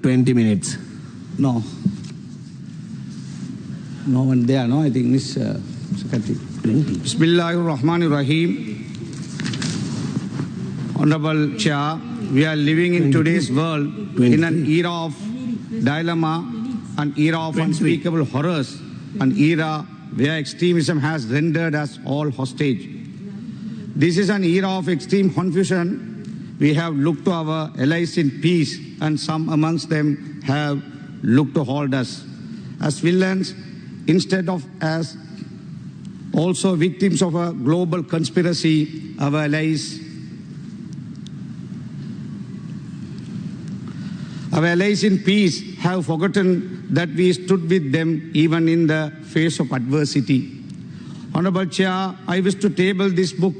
20 minutes. No. No one there, no? I think Miss Secretary. Bismillahirrahmanirrahim. Honorable Chair, we are living in today's world in an era of dilemma, an era of unspeakable horrors, an era where extremism has rendered us all hostage. This is an era of extreme confusion. We have looked to our allies in peace, and some amongst them have looked to hold us as villains instead of as also victims of a global conspiracy. Our allies in peace have forgotten that we stood with them even in the face of adversity. Honorable Chair, I wish to table this book.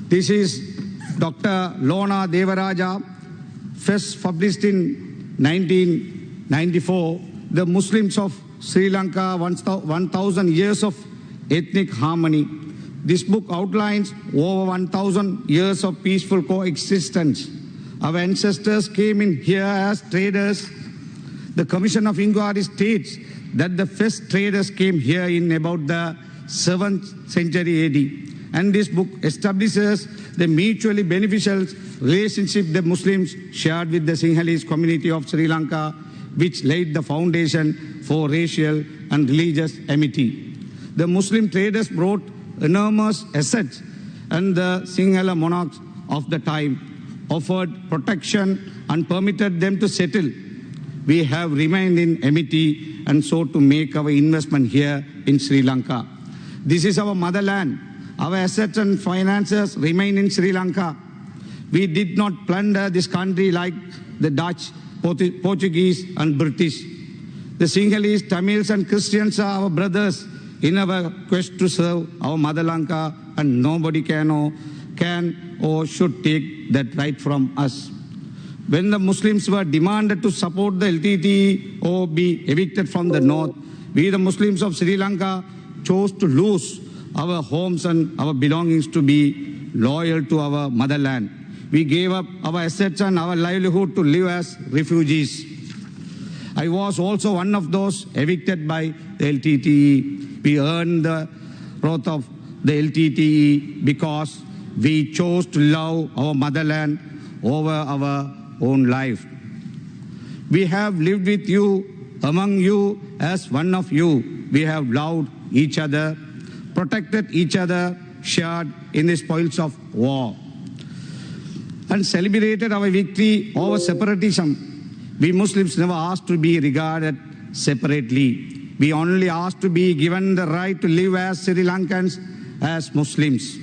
This is Dr. Lona Devaraja, first published in 1994, The Muslims of Sri Lanka, 1,000 Years of Ethnic Harmony. This book outlines over 1,000 years of peaceful coexistence. Our ancestors came in here as traders. The Commission of Inquiry states that the first traders came here in about the 7th century AD. And this book establishes the mutually beneficial relationship the Muslims shared with the Sinhalese community of Sri Lanka, which laid the foundation for racial and religious amity. The Muslim traders brought enormous assets, and the Sinhala monarchs of the time offered protection and permitted them to settle. We have remained in amity and sought to make our investment here in Sri Lanka. This is our motherland. Our assets and finances remain in Sri Lanka. We did not plunder this country like the Dutch, Portuguese and British. The Sinhalese, Tamils and Christians are our brothers in our quest to serve our mother Lanka, and nobody can or should take that right from us. When the Muslims were demanded to support the LTTE or be evicted from the north, we the Muslims of Sri Lanka chose to lose our homes and our belongings to be loyal to our motherland. We gave up our assets and our livelihood to live as refugees. I was also one of those evicted by the LTTE. We earned the wrath of the LTTE because we chose to love our motherland over our own life. We have lived with you, among you, as one of you. We have loved each other, protected each other, shared in the spoils of war, and celebrated our victory over separatism. We Muslims never asked to be regarded separately. We only asked to be given the right to live as Sri Lankans, as Muslims.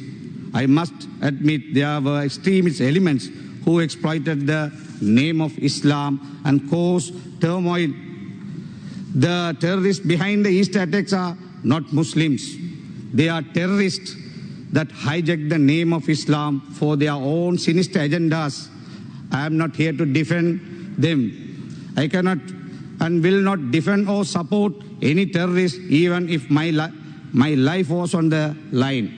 I must admit there were extremist elements who exploited the name of Islam and caused turmoil. The terrorists behind the East attacks are not Muslims. They are terrorists that hijack the name of Islam for their own sinister agendas. I am not here to defend them. I cannot and will not defend or support any terrorist, even if my life was on the line.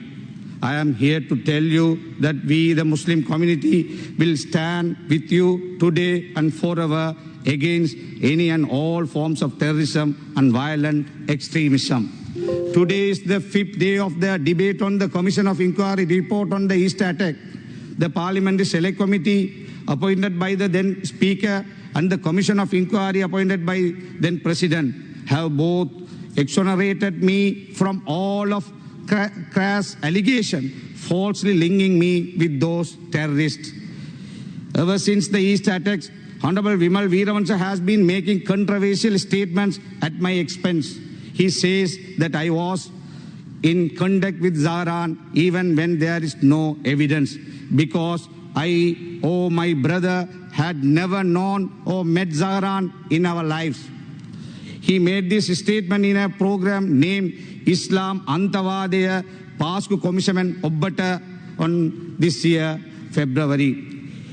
I am here to tell you that we, the Muslim community, will stand with you today and forever against any and all forms of terrorism and violent extremism. Today is the 5th day of the debate on the Commission of Inquiry report on the East attack. The Parliamentary Select Committee, appointed by the then Speaker, and the Commission of Inquiry, appointed by then President, have both exonerated me from all of crass allegation, falsely linking me with those terrorists. Ever since the East attacks, Honorable Vimal Veeravansa has been making controversial statements at my expense. He says that I was in contact with Zahran even when there is no evidence, because I or my brother had never known or met Zahran in our lives. He made this statement in a program named Islam Antavadaya Pasku Commission Obbata on this year, February.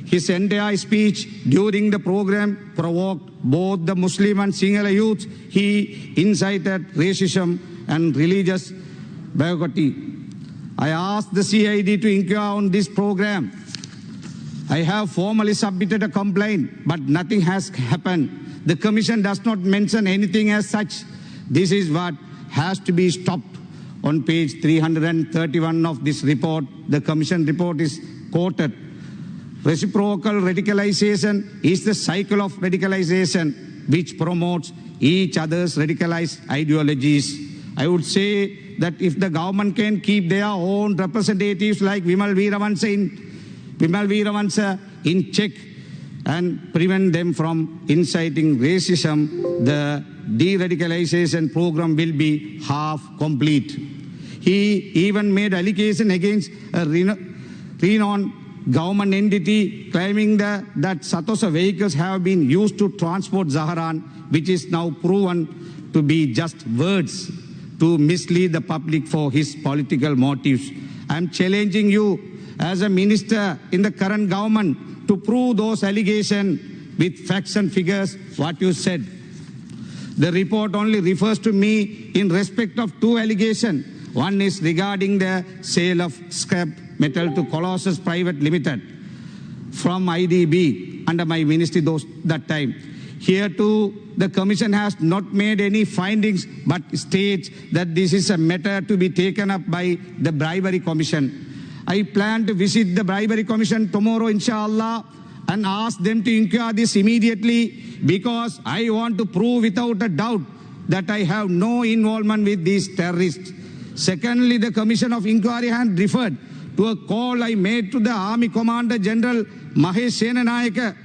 His entire speech during the program provoked both the Muslim and Sinhala youth. He incited racism and religious bigotry. I asked the CID to inquire on this program I have formally submitted a complaint, but nothing has happened. The Commission does not mention anything as such. This is what has to be stopped. On page 331 of this report, the Commission report is quoted. Reciprocal radicalization is the cycle of radicalization which promotes each other's radicalized ideologies. I would say that if the government can keep their own representatives like Vimal Veeravansa in check and prevent them from inciting racism, the de-radicalization program will be half complete. He even made allegation against a renowned government entity claiming that Satosa vehicles have been used to transport Zaharan, which is now proven to be just words to mislead the public for his political motives. I am challenging you as a minister in the current government to prove those allegations with facts and figures what you said. The report only refers to me in respect of two allegations. One is regarding the sale of scrap metal to Colossus Private Limited from IDB under my ministry that time. Here too, the Commission has not made any findings but states that this is a matter to be taken up by the Bribery Commission. I plan to visit the Bribery Commission tomorrow, inshallah, and ask them to inquire this immediately because I want to prove without a doubt that I have no involvement with these terrorists. Secondly, the Commission of Inquiry had referred to a call I made to the Army Commander General Mahesh Senanayake.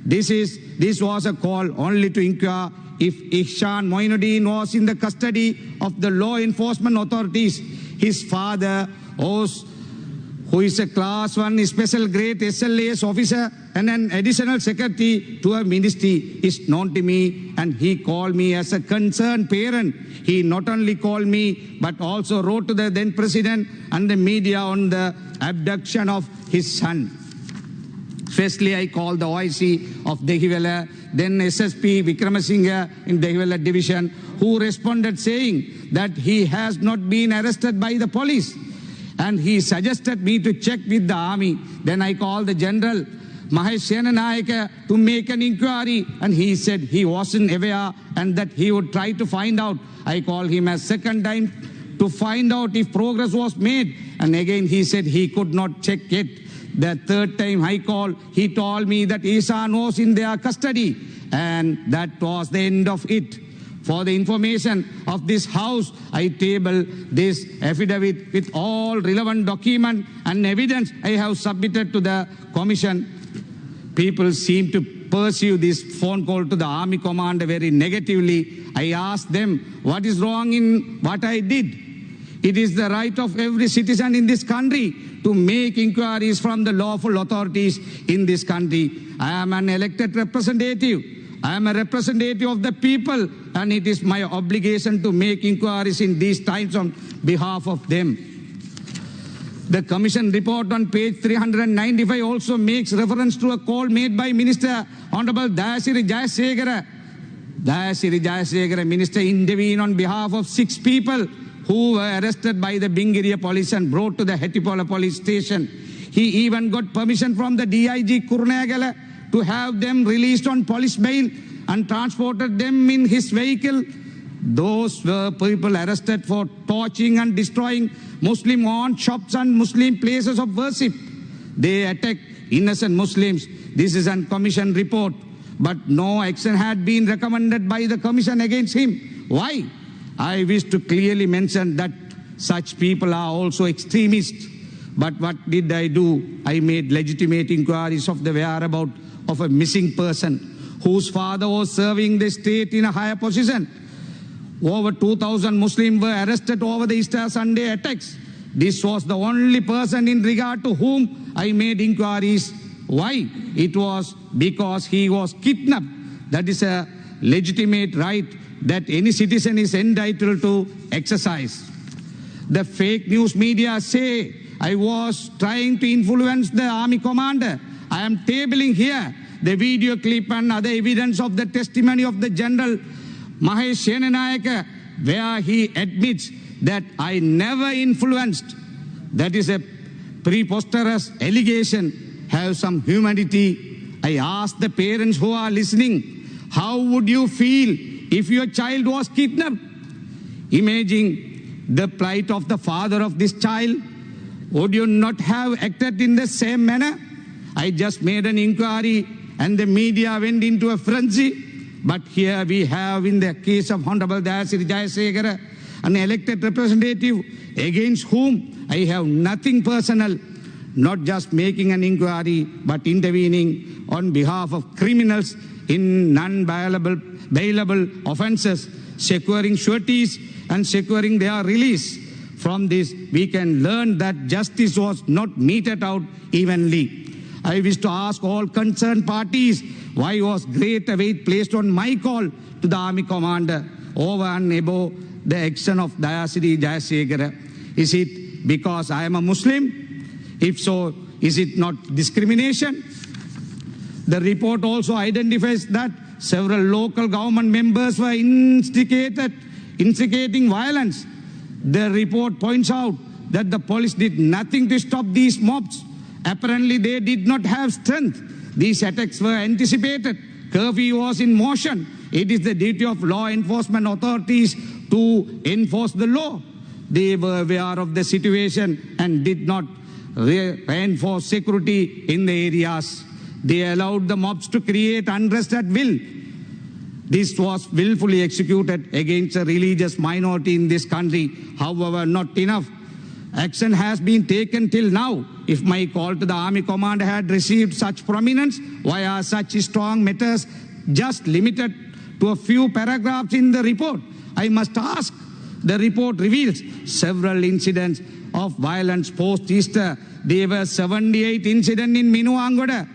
This was a call only to inquire if Ihsan Moinuddin was in the custody of the law enforcement authorities. His father, who is a class 1 special grade SLAS officer and an additional secretary to a ministry, is known to me, and he called me as a concerned parent. He not only called me but also wrote to the then president and the media on the abduction of his son. Firstly, I called the OIC of Dehiwala, then SSP Vikramasinghe in Dehiwala division, who responded saying that he has not been arrested by the police. And he suggested me to check with the army. Then I called the General Mahesh Senanayake to make an inquiry, and he said he wasn't aware and that he would try to find out. I called him a second time to find out if progress was made, and again he said he could not check it. The third time I called, he told me that Ihsan was in their custody, and that was the end of it. For the information of this House, I table this affidavit with all relevant document and evidence I have submitted to the Commission. People seem to pursue this phone call to the Army Commander very negatively. I asked them what is wrong in what I did. It is the right of every citizen in this country to make inquiries from the lawful authorities in this country. I am an elected representative. I am a representative of the people, and it is my obligation to make inquiries in these times on behalf of them. The Commission report on page 395 also makes reference to a call made by Minister Honorable Dayasiri Jayasegara. Dayasiri Jayasegara, Minister, intervened on behalf of 6 people who were arrested by the Bingiriya police and brought to the Hettipola police station. He even got permission from the DIG Kurunegala to have them released on police bail and transported them in his vehicle. Those were people arrested for torching and destroying Muslim-owned shops and Muslim places of worship. They attacked innocent Muslims. This is a Commission report, but no action had been recommended by the Commission against him. Why? I wish to clearly mention that such people are also extremists. But what did I do? I made legitimate inquiries of the whereabouts of a missing person whose father was serving the state in a higher position. Over 2,000 Muslims were arrested over the Easter Sunday attacks. This was the only person in regard to whom I made inquiries. Why? It was because he was kidnapped. That is a legitimate right that any citizen is entitled to exercise. The fake news media say I was trying to influence the Army Commander. I am tabling here the video clip and other evidence of the testimony of the General Mahesh Senanayake, where he admits that I never influenced. That is a preposterous allegation have some humanity. I ask the parents who are listening, how would you feel if your child was kidnapped? Imagine the plight of the father of this child. Would you not have acted in the same manner? I just made an inquiry and the media went into a frenzy. But here we have, in the case of Honorable Dayasiri Jayasekara, an elected representative against whom I have nothing personal, not just making an inquiry, but intervening on behalf of criminals in non-bailable offences, securing sureties and securing their release. From this, we can learn that justice was not meted out evenly. I wish to ask all concerned parties, why was greater weight placed on my call to the army commander over and above the action of Dayasiri Jayasekara? Is it because I am a Muslim? If so, is it not discrimination? The report also identifies that several local government members were instigating violence. The report points out that the police did nothing to stop these mobs. Apparently, they did not have strength. These attacks were anticipated. Curfew was in motion. It is the duty of law enforcement authorities to enforce the law. They were aware of the situation and did not reinforce security in the areas. They allowed the mobs to create unrest at will. This was willfully executed against a religious minority in this country. However, not enough action has been taken till now. If my call to the army commander had received such prominence, why are such strong matters just limited to a few paragraphs in the report? I must ask. The report reveals several incidents of violence post-Easter. There were 78 incidents in Minuangoda,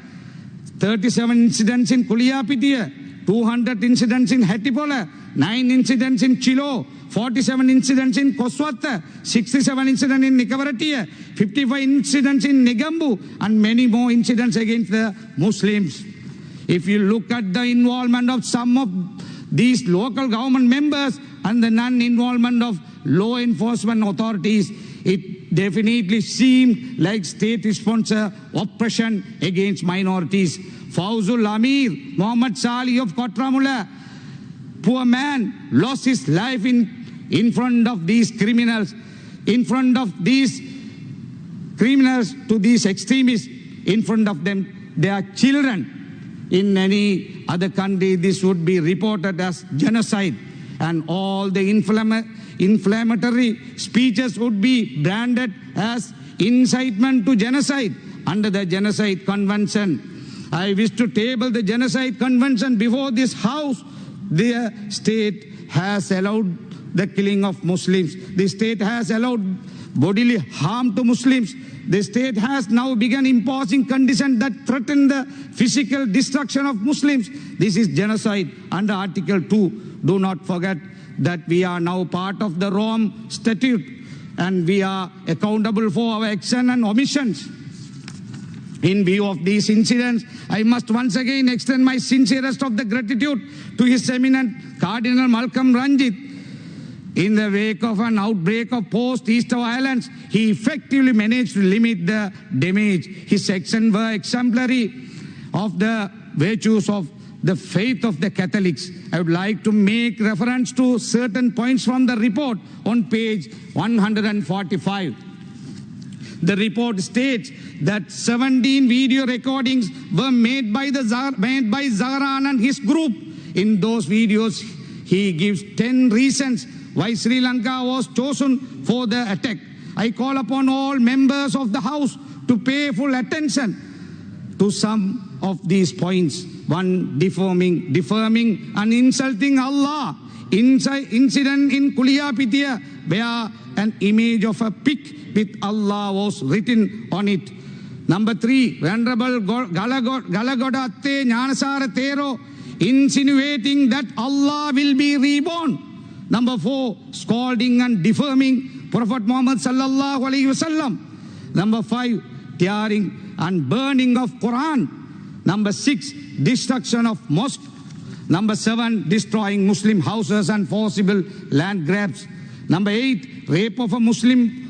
37 incidents in Kuliyapitiya, 200 incidents in Hattipola, 9 incidents in Chilo, 47 incidents in Koswatha, 67 incidents in Nikavaratiya, 55 incidents in Negambu, and many more incidents against the Muslims. If you look at the involvement of some of these local government members and the non-involvement of law enforcement authorities, it definitely seemed like state-sponsored oppression against minorities. Fawzul Amir, Muhammad Salih of Kotramula, poor man, lost his life in front of these criminals, in front of these criminals to these extremists, in front of them, their children. In any other country, this would be reported as genocide, and all the inflammatory speeches would be branded as incitement to genocide under the Genocide Convention. I wish to table the Genocide Convention before this House. The state has allowed the killing of Muslims. The state has allowed bodily harm to Muslims. The state has now begun imposing conditions that threaten the physical destruction of Muslims. This is genocide under Article 2. Do not forget that we are now part of the Rome Statute and we are accountable for our action and omissions. In view of these incidents, I must once again extend my sincerest of the gratitude to His Eminent Cardinal Malcolm Ranjit. In the wake of an outbreak of post-Easter violence, he effectively managed to limit the damage. His actions were exemplary of the virtues of the faith of the Catholics. I would like to make reference to certain points from the report on page 145. The report states that 17 video recordings were made by Zahran and his group. In those videos, he gives 10 reasons why Sri Lanka was chosen for the attack. I call upon all members of the House to pay full attention to some of these points. One, diffaming and insulting Allah. Incident in Kuliyapitiya where an image of a pig with Allah was written on it. Number 3, Venerable Galagodatte Nyanasara Thero insinuating that Allah will be reborn. Number 4, scolding and defaming Prophet Muhammad sallallahu alaihi wasallam. Number 5, tearing and burning of Quran. Number 6, destruction of mosque. Number 7, destroying Muslim houses and forcible land grabs. Number 8, rape of a Muslim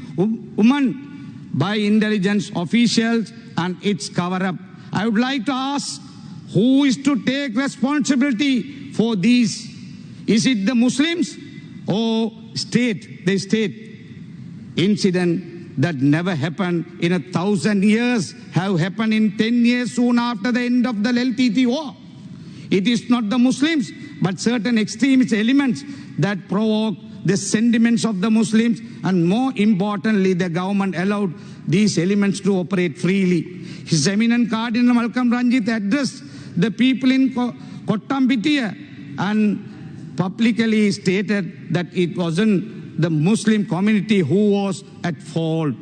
woman by intelligence officials and its cover-up. I would like to ask, who is to take responsibility for these? Is it the Muslims or the state? Incident that never happened in 1,000 years have happened in 10 years soon after the end of the LTT war. It is not the Muslims, but certain extremist elements that provoke the sentiments of the Muslims, and more importantly, the government allowed these elements to operate freely. His Eminent Cardinal Malcolm Ranjith addressed the people in Kottambittiya and publicly stated that it wasn't the Muslim community who was at fault.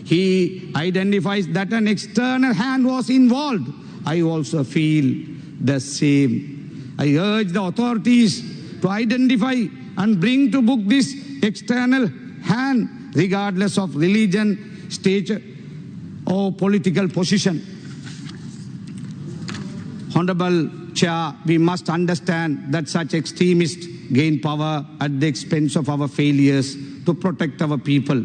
He identifies that an external hand was involved. I also feel the same. I urge the authorities to identify and bring to book this external hand, regardless of religion, stature, or political position. Honorable Chair, we must understand that such extremists gain power at the expense of our failures to protect our people.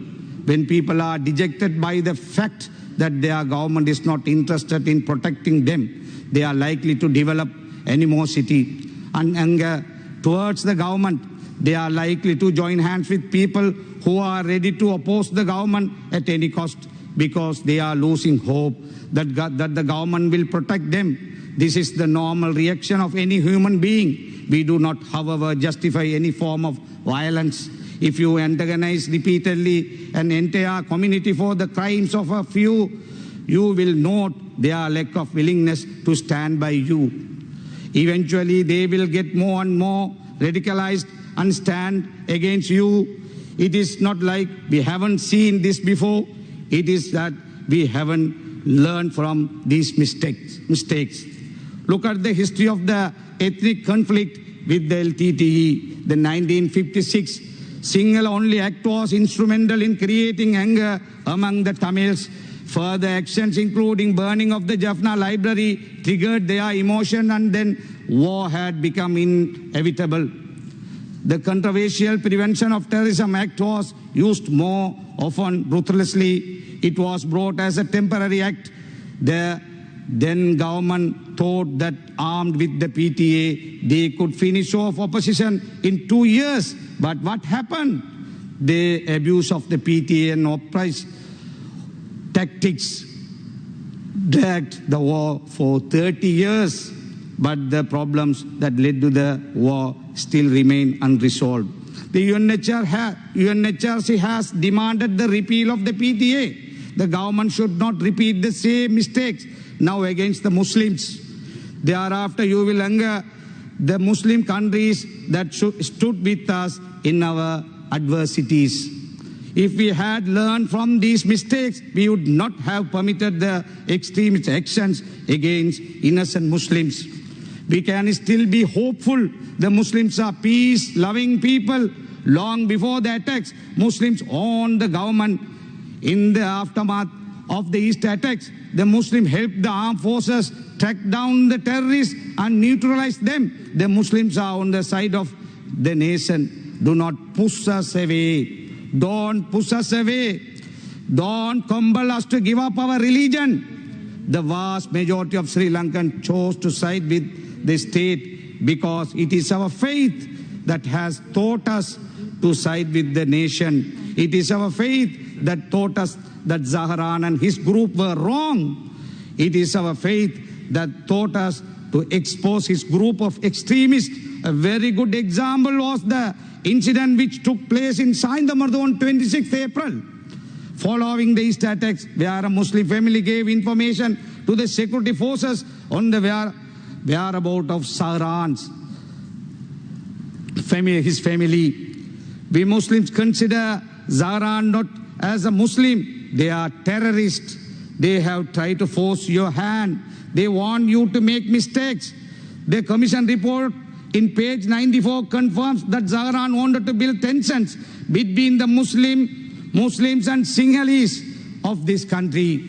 When people are dejected by the fact that their government is not interested in protecting them, they are likely to develop animosity and anger towards the government. They are likely to join hands with people who are ready to oppose the government at any cost because they are losing hope that the government will protect them. This is the normal reaction of any human being. We do not, however, justify any form of violence. If you antagonize repeatedly an entire community for the crimes of a few, you will note their lack of willingness to stand by you. Eventually, they will get more and more radicalized and stand against you. It is not like we haven't seen this before. It is that we haven't learned from these mistakes. Look at the history of the ethnic conflict with the LTTE. The 1956 single-only act was instrumental in creating anger among the Tamils. Further actions, including burning of the Jaffna library, triggered their emotion, and then war had become inevitable. The controversial Prevention of Terrorism Act was used more often ruthlessly. It was brought as a temporary act. The then government thought that armed with the PTA, they could finish off opposition in 2 years. But what happened? The abuse of the PTA and oppressive tactics dragged the war for 30 years. But the problems that led to the war still remain unresolved. The UNHRC has demanded the repeal of the PTA. The government should not repeat the same mistakes now against the Muslims. Thereafter, you will anger the Muslim countries that stood with us in our adversities. If we had learned from these mistakes, we would not have permitted the extremist actions against innocent Muslims. We can still be hopeful. The Muslims are peace-loving people. Long before the attacks, Muslims owned the government. In the aftermath of the East attacks, the Muslims helped the armed forces track down the terrorists and neutralize them. The Muslims are on the side of the nation. Do not push us away. Don't push us away. Don't compel us to give up our religion. The vast majority of Sri Lankans chose to side with the state because it is our faith that has taught us to side with the nation. It is our faith that taught us that Zahran and his group were wrong. It is our faith that taught us to expose his group of extremists. A very good example was the incident which took place in Saindamardu on 26th April. Following the East attacks, where a Muslim family gave information to the security forces on the whereabouts of Zahran's family, his family. We Muslims consider Zahran not as a Muslim. They are terrorists. They have tried to force your hand. They want you to make mistakes. The commission report in page 94 confirms that Zahran wanted to build tensions between the Muslims and Sinhalese of this country.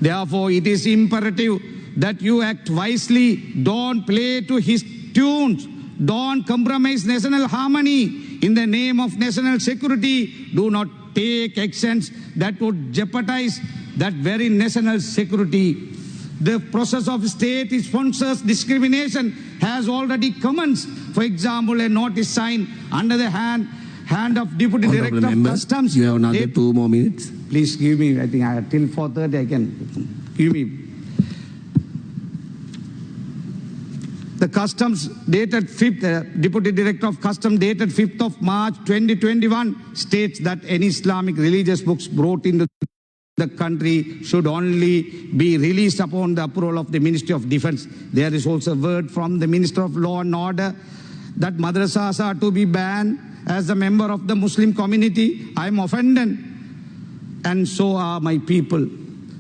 Therefore, it is imperative that you act wisely. Don't play to his tunes. Don't compromise national harmony. In the name of national security, do not take actions that would jeopardize that very national security. The process of state sponsors discrimination has already commenced. For example, a notice signed under the hand of Deputy Honourable Director of Member, Customs. you have another 2 more minutes. Please give me, I think till 4:30 I can give me. The Customs dated 5th, Deputy Director of Customs dated 5th of March 2021 states that any Islamic religious books brought into the country should only be released upon the approval of the Ministry of Defence. There is also a word from the Minister of Law and Order that madrasas are to be banned. As a member of the Muslim community, I am offended, and so are my people.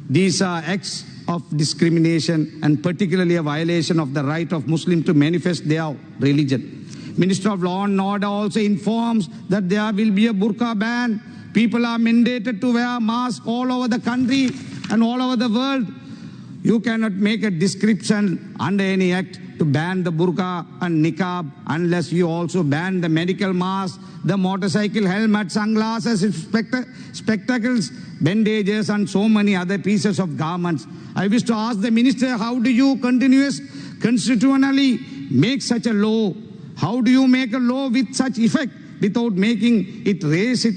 These are acts of discrimination and particularly a violation of the right of Muslims to manifest their religion. Minister of Law and Order also informs that there will be a burqa ban. People are mandated to wear masks all over the country and all over the world. You cannot make a description under any act to ban the burqa and niqab unless you also ban the medical mask, the motorcycle helmet, sunglasses, spectacles, bandages and so many other pieces of garments. I wish to ask the minister, how do you constitutionally make such a law? How do you make a law with such effect without making it racist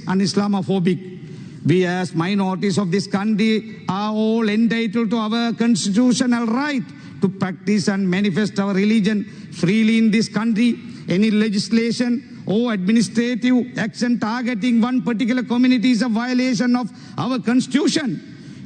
and Islamophobic? We as minorities of this country are all entitled to our constitutional right to practice and manifest our religion freely in this country. Any legislation or administrative action targeting one particular community is a violation of our constitution.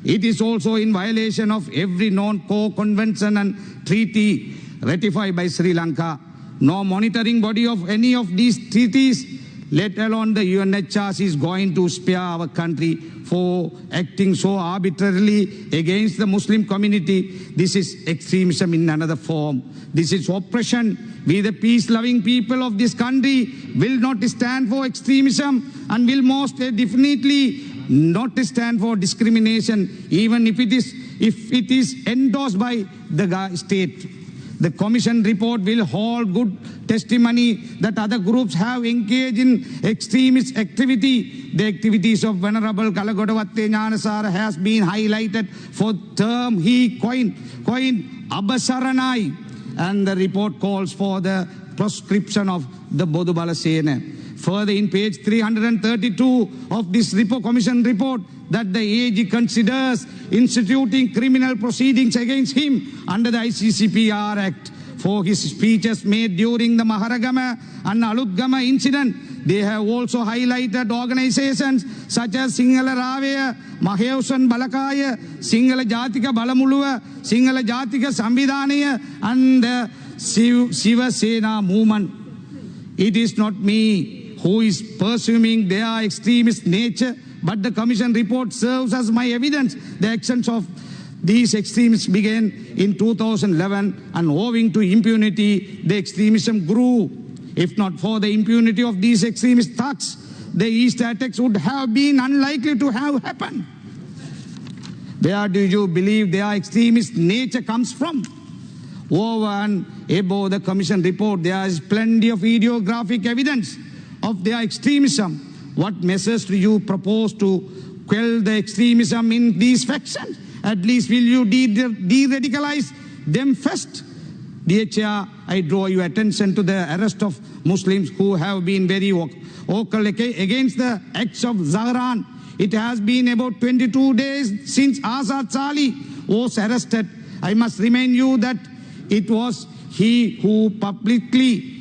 It is also in violation of every non-core convention and treaty ratified by Sri Lanka. No monitoring body of any of these treaties, let alone the UNHRC, is going to spare our country for acting so arbitrarily against the Muslim community. This is extremism in another form. This is oppression. We, the peace-loving people of this country, will not stand for extremism and will most definitely not stand for discrimination, even if it is endorsed by the state. The Commission report will hold good testimony that other groups have engaged in extremist activity. The activities of Venerable Kalagodawatte Nyanasara has been highlighted for term he coined Abasaranai, and the report calls for the proscription of the Bodubala Sena. Further, in page 332 of this Commission report, that the AG considers instituting criminal proceedings against him under the ICCPR Act for his speeches made during the Maharagama and Alutgama incident. They have also highlighted organizations such as Sinhala Ravaya, Maheusan Balakaya, Sinhala Jatika Balamuluwa, Sinhala Jatika Samvidhanaya, and the Siva Sena movement. It is not me who is pursuing their extremist nature, but the Commission report serves as my evidence. The actions of these extremists began in 2011, and owing to impunity, the extremism grew. If not for the impunity of these extremist thugs, the East attacks would have been unlikely to have happened. Where do you believe their extremist nature comes from? Over and above the Commission report, there is plenty of videographic evidence of their extremism. What measures do you propose to quell the extremism in these factions? At least will you de-radicalize them first? Dear Chair, I draw your attention to the arrest of Muslims who have been very vocal against the acts of Zahran. It has been about 22 days since Azad Sali was arrested. I must remind you that it was he who publicly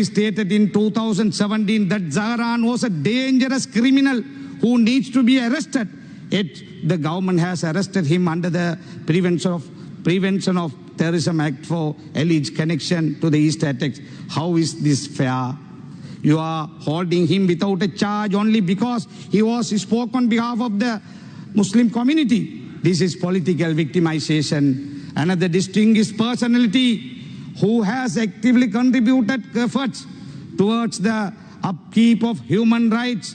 stated in 2017 that Zahran was a dangerous criminal who needs to be arrested. Yet the government has arrested him under the Prevention of Terrorism Act for alleged connection to the East attacks. How is this fair? You are holding him without a charge only because he spoke on behalf of the Muslim community. This is political victimization. Another distinguished personality who has actively contributed efforts towards the upkeep of human rights,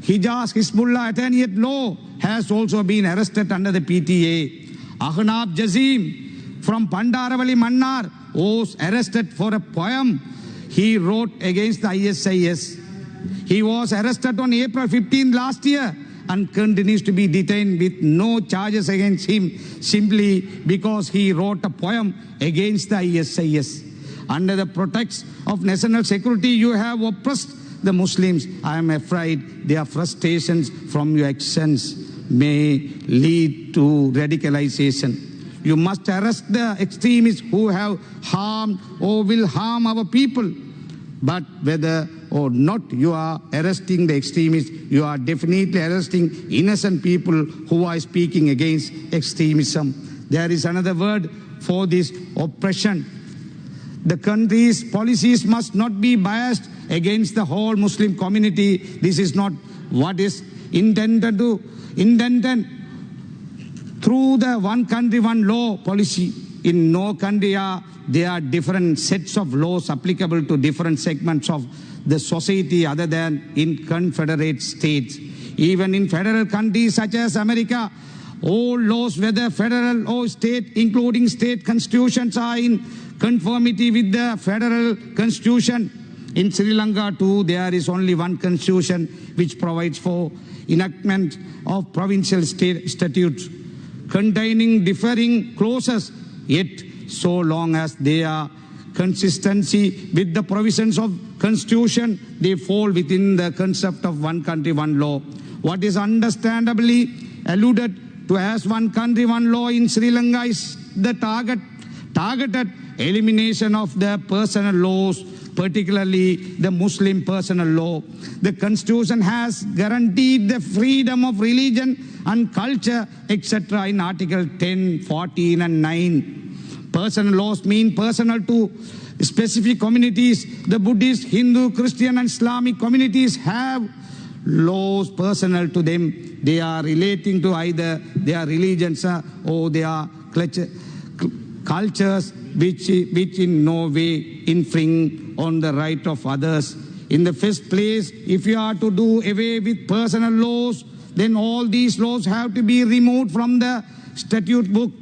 Hijaz Hizbullah attorney at law, has also been arrested under the PTA. Ahnab Jazim from Pandaravali Mannar was arrested for a poem he wrote against the ISIS. He was arrested on April 15 last year and continues to be detained with no charges against him simply because he wrote a poem against the ISIS. Under the pretext of national security, you have oppressed the Muslims. I am afraid their frustrations from your actions may lead to radicalization. You must arrest the extremists who have harmed or will harm our people. But whether or not you are arresting the extremists, you are definitely arresting innocent people who are speaking against extremism. There is another word for this: oppression. The country's policies must not be biased against the whole Muslim community. This is not what is intended through the one country, one law policy. In no country there are different sets of laws applicable to different segments of the society other than in confederate states. Even in federal countries such as America, all laws, whether federal or state, including state constitutions, are in conformity with the federal constitution. In Sri Lanka too, there is only one constitution which provides for enactment of provincial state statutes containing differing clauses, yet so long as they are consistency with the provisions of constitution, they fall within the concept of one country, one law. What is understandably alluded to as one country, one law in Sri Lanka is the targeted elimination of the personal laws, particularly the Muslim personal law. The constitution has guaranteed the freedom of religion and culture, etc. in Article 10, 14 and 9. Personal laws mean personal to specific communities. The Buddhist, Hindu, Christian and Islamic communities have laws personal to them. They are relating to either their religions or their cultures, which in no way infringe on the right of others. In the first place, if you are to do away with personal laws, then all these laws have to be removed from the statute book.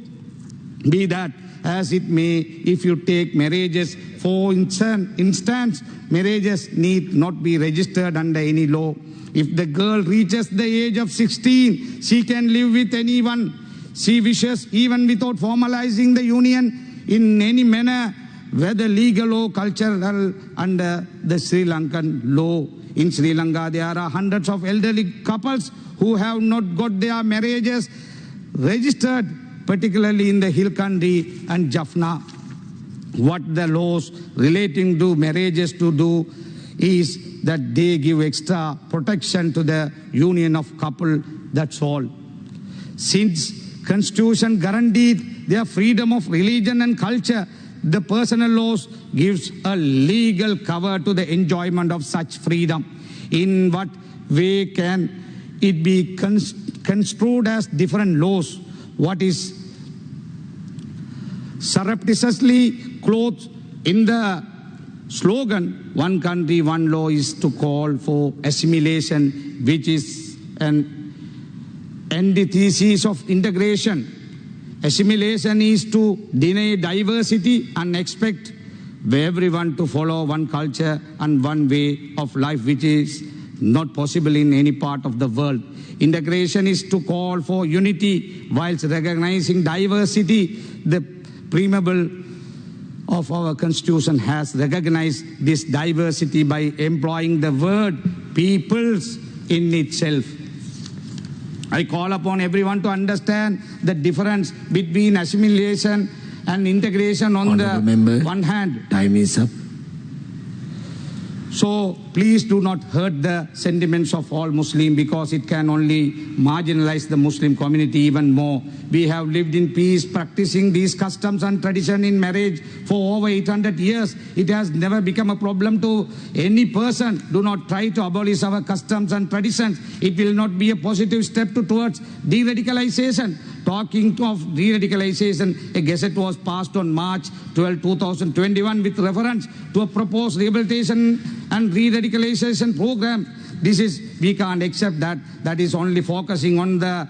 Be that as it may, if you take marriages, for instance, marriages need not be registered under any law. If the girl reaches the age of 16, she can live with anyone she wishes, even without formalizing the union in any manner, whether legal or cultural, under the Sri Lankan law. In Sri Lanka, there are hundreds of elderly couples who have not got their marriages registered, particularly in the hill country and Jaffna. What the laws relating to marriages to do is that they give extra protection to the union of couple, that's all. Since Constitution guaranteed their freedom of religion and culture, the personal laws gives a legal cover to the enjoyment of such freedom. In what way can it be construed as different laws? What is surreptitiously clothed in the slogan, one country, one law, is to call for assimilation, which is an antithesis of integration. Assimilation is to deny diversity and expect everyone to follow one culture and one way of life, which is not possible in any part of the world. Integration is to call for unity whilst recognizing diversity. The preamble of our Constitution has recognized this diversity by employing the word peoples in itself. I call upon everyone to understand the difference between assimilation and integration on the one hand. Time is up. So please do not hurt the sentiments of all Muslims, because it can only marginalize the Muslim community even more. We have lived in peace, practicing these customs and tradition in marriage for over 800 years. It has never become a problem to any person. Do not try to abolish our customs and traditions. It will not be a positive step towards de-radicalization. Talking of de-radicalization, a gazette was passed on March 12, 2021 with reference to a proposed rehabilitation and re-radicalization program. We can't accept that. That is only focusing on the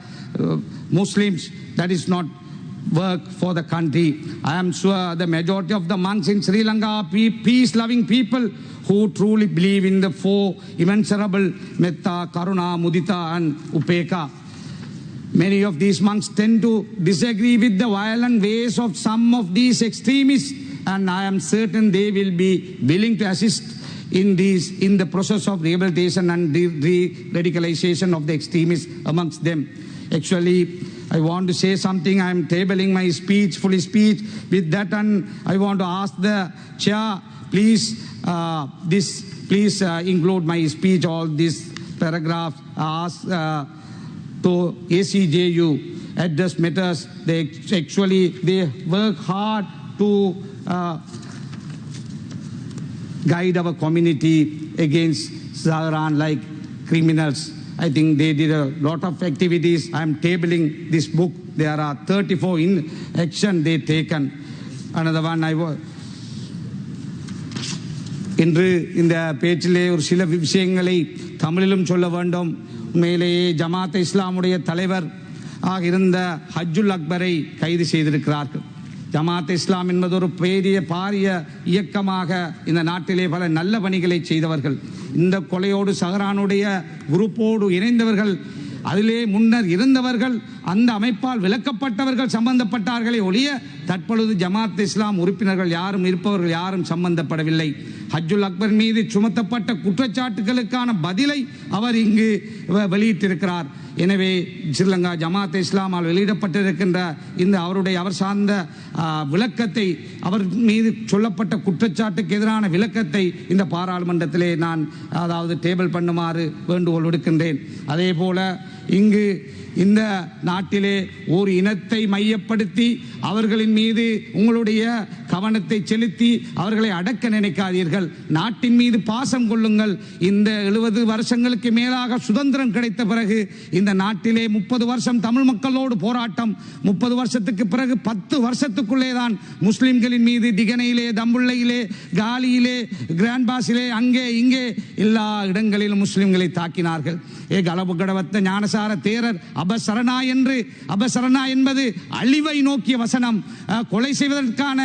Muslims. That is not work for the country. I am sure the majority of the monks in Sri Lanka are peace-loving people who truly believe in the four immeasurable metta, karuna, mudita and upeka. Many of these monks tend to disagree with the violent ways of some of these extremists, and I am certain they will be willing to assist in the process of rehabilitation and radicalization of the extremists amongst them. Actually, I want to say something. I am tabling my speech, full speech with that, and I want to ask the chair, please, please include my speech, all these paragraphs. Ask to ACJU address matters. They work hard to guide our community against Sahran like criminals. I think they did a lot of activities. I am tabling this book. There are 34 in action they taken. Another one இன்று இந்த பேச்சிலே ஒரு சில விஷயங்களை தமிழிலும் சொல்ல வேண்டும். உண்மையிலேயே ஜமாத் இஸ்லாமுடைய தலைவர் இருந்த ஹஜ்ஜுல் அக்பரை கைது செய்திருக்கிறார்கள். ஜமாத் இஸ்லாம் என்பது ஒரு பாரிய இயக்கமாக இந்த நாட்டிலே பல நல்ல பணிகளை செய்தவர்கள். இந்த கொலையோடு சஹரானுடைய குரூப்போடு இணைந்தவர்கள், அதிலே முன்னர் இருந்தவர்கள், அந்த அமைப்பால் விலக்கப்பட்டவர்கள் சம்பந்தப்பட்டார்களே ஒழிய தற்பொழுது ஜமாத் இஸ்லாம் உறுப்பினர்கள் யாரும் இருப்பவர்கள் யாரும் சம்பந்தப்படவில்லை. ஹஜ்ஜுல் அக்பர் மீது சுமத்தப்பட்ட குற்றச்சாட்டுகளுக்கான பதிலை அவர் இங்கு வெளியிட்டிருக்கிறார். எனவே ஸ்ரீலங்கா ஜமாத் இஸ்லாமால் வெளியிடப்பட்டிருக்கின்ற இந்த அவர் சார்ந்த விளக்கத்தை, அவர் மீது சொல்லப்பட்ட குற்றச்சாட்டுக்கு எதிரான விளக்கத்தை இந்த பாராளுமன்றத்திலே நான் டேபிள் பண்ணுமாறு வேண்டுகோள் விடுக்கின்றேன். அதே போல இங்கு இந்த நாட்டிலே ஒரு இனத்தை மையப்படுத்தி அவர்களின் மீது உங்களுடைய கவனத்தை செலுத்தி அவர்களை அடக்க நினைக்காதீர்கள். நாட்டின் மீது பாசம் கொள்ளுங்கள். இந்த 70 வருஷங்களுக்கு மேலாக சுதந்திரம் கிடைத்த பிறகு இந்த நாட்டிலே 30 வருஷம் தமிழ் மக்களோடு போராட்டம், 30 வருஷத்துக்கு பிறகு 10 வருஷத்துக்குள்ளே தான் முஸ்லிம்களின் மீது திகனையிலே, தம்புள்ளையிலே, காலியிலே, கிராண்ட் பாஸிலே, அங்கே இங்கே எல்லா இடங்களிலும் முஸ்லிம்களை தாக்கினார்கள். கலபு கடவத்த ஞானசார தேரர் அபசரணா என்பது அழிவை நோக்கிய வசனம், கொலை செய்வதற்கான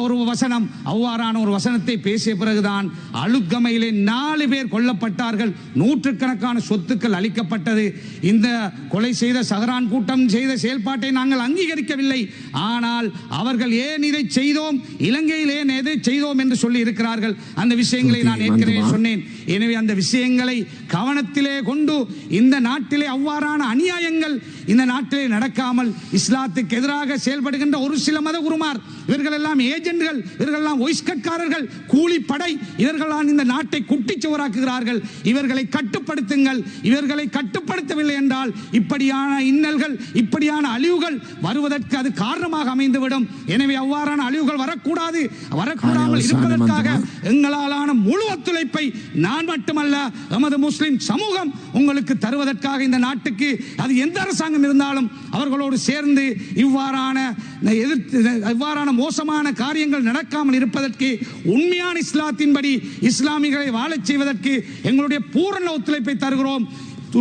ஒரு வசனம். அவ்வாறான ஒரு வசனத்தை பேசிய பிறகுதான் அழுக்கமையிலே 4 பேர் கொல்லப்பட்டார்கள், நூற்றுக்கணக்கான சொத்துக்கள் அளிக்கப்பட்டது. இந்த கொலை செய்த சஹரான் கூட்டம் செய்த செயல்பாட்டை நாங்கள் அங்கீகரிக்கவில்லை. ஆனால் அவர்கள் ஏன் இதை செய்தோம், இலங்கையில் ஏன் எதை செய்தோம் என்று சொல்லி இருக்கிறார்கள். அந்த விஷயங்களை நான் ஏற்கனவே சொன்னேன். எனவே அந்த விஷயங்களை கவனத்திலே கொண்டு இந்த நாட்டிலே அவ்வாறான அநியாயங்கள் இந்த நாட்டிலே நடக்காமல் இஸ்லாத்துக்கு எதிராக செயல்படுகின்ற ஒரு சில மத குருமார், இவர்கள் எல்லாம் ஏஜென்ட்கள், இவர்கள் எல்லாம் ஒய்ஸ்கட்காரர்கள், கூலிப்படை, இவர்களால் இந்த நாட்டை குட்டிச்சுவராக்குகிறார்கள். இவர்களை கட்டுப்படுத்துங்கள். இவர்களை கட்டுப்படுத்தவில்லை என்றால் இப்படியான இன்னல்கள், இப்படியான அழிவுகள் வருவதற்கு அது காரணமாக அமைந்துவிடும். எனவே அவ்வாறான அழிவுகள் வரக்கூடாமல் இருப்பதற்காக எங்களாலான முழு ஒத்துழைப்பை நான் மட்டுமல்ல நமது முஸ்லிம் சமூகம் உங்களுக்கு தருவதற்காக இந்த நாட்டுக்கு அது எந்த அரசாங்கம் இருந்தாலும் அவர்களோடு சேர்ந்து இவ்வாறான மோசமான காரியங்கள் நடக்காமல் இருப்பதற்கு, உண்மையான இஸ்லாத்தின்படி இஸ்லாமிகளை வாழச் செய்வதற்கு எங்களுடைய பூரண ஒத்துழைப்பை தருகிறோம்.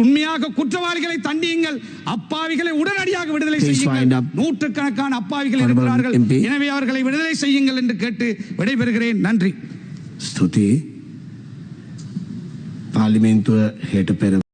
உண்மையாக குற்றவாளிகளை தண்டியுங்கள், அப்பாவிகளை உடனடியாக விடுதலை செய்யுங்கள். நூற்றுக்கணக்கான அப்பாவிகள் இருக்கிறார்கள். எனவே அவர்களை விடுதலை செய்யுங்கள் என்று கேட்டு விடைபெறுகிறேன். நன்றி. ස්තුතියි. පාර්ලිමේන්තුව හෙට පෙර